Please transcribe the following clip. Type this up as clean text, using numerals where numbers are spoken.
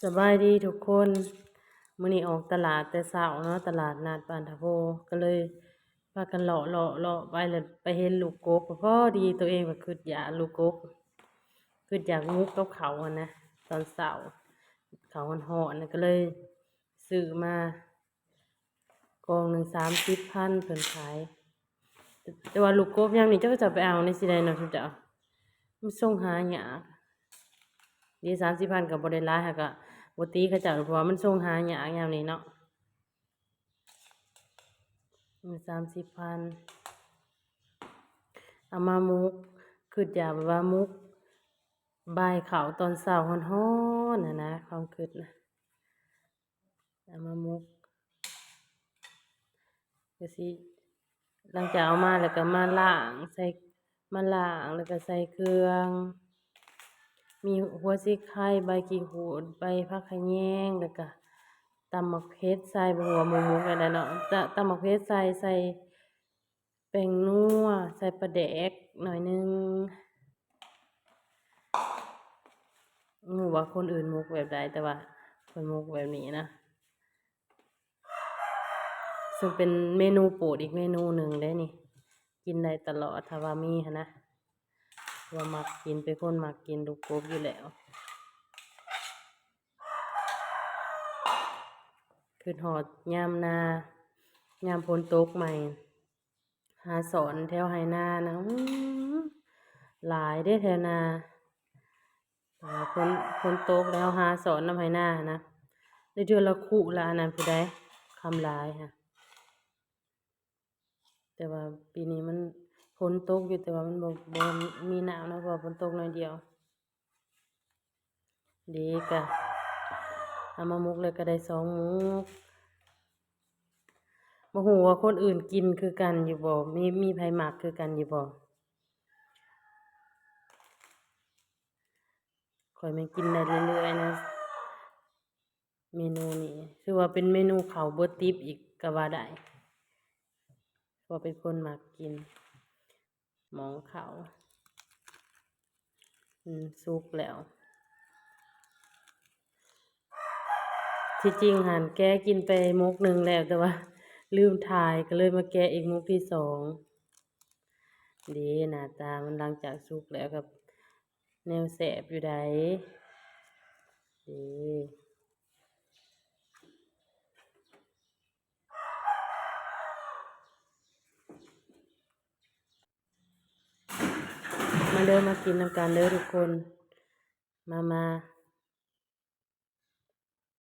สบายดีทุกคนมื้อนี้ออกตลาดแต่เช้าเนาะตลาดนัดบ้านทะโพก็เลยพากันเลาะไปแล้วไปเห็นลูกกบพอดีตัวเองก็คิดอยากลูกกบคิดอยากมุกกับเขาวอะนะตอนเช้าเขาวฮ้อนๆน่ะก็เลยซื้อมากองหนึ่ง30,000เพิ่นขายแต่ว่าลูกกบยามนี้เจ้าก็จะไปเอาในสิได้เนาะทุกเจ้ามันส่งหายาก ดี30,000ก็บ่ได้หลายหั้นก็บ่ตีเขาเจ้าเพราะว่ามันส่งหายากยามนี้เนาะ30,000เอามามุกคิดอยากแบบว่ามุกบ่ายข้าวตอนเช้าร้อนๆน่ะนะความคิดนะเอามามุกก็สิหลังจากเอามาแล้วก็มาล้างแล้วก็ใส่เครื่องมีหัวสิไข่ใบขี้หูดใบผักขะแยงแล้วก็ตำบักเผ็ดใส่บ่ฮู้ว่าหมู่มุกอันใดเนาะตำบักเผ็ดใส่แป้งนัวใส่ปลาแดกหน่อยหนึ่งบ่รู้ว่าคนอื่นมุกแบบใดแต่ว่าเพิ่นมุกแบบนี้นะซึ่งเป็นเมนูโปรดอีกเมนูหนึ่งเด้นี่กินได้ตลอดถ้าว่ามีหั้นนะว่ามักกินเป็นคนมักกินลูกกบอยู่แล้วคิดฮอดยามนายามฝนตกใหม่หาสอนแถวไหนานะหลายเด้แถวนาฝนตกแล้วหาสอนนำไหนานะได้เทื่อละคุละอันนั้นผู้ใดคำหลายค่ะแต่ว่าปีนี้มันฝนตกอยู่แต่ว่ามันบ่มีน้ำนะเพราะว่าฝนตกน้อยเดียวดีก็เอามามุกเลยก็ได้2มุกบ่ฮู้ว่าคนอื่นกินคือกันอยู่บ่มีไผมักคือกันอยู่บ่ข้อยแม่นกินได้เรื่อยๆนะเมนูนี้ถือว่าเป็นเมนูข้าวเบิดติบอีกก็ว่าได้เพราะเป็นคนมักกินหมองข้าวสุกแล้วที่จริงหั้นแกะกินไปมุกหนึ่งแล้วแต่ว่าลืมถ่ายก็เลยมาแกะอีกมุกที่2เด้หน้าตามันหลังจากสุกแล้วก็แนวแซ่บอยู่ใดเด้มาเด้อมากินนำกันเด้อทุกคนมา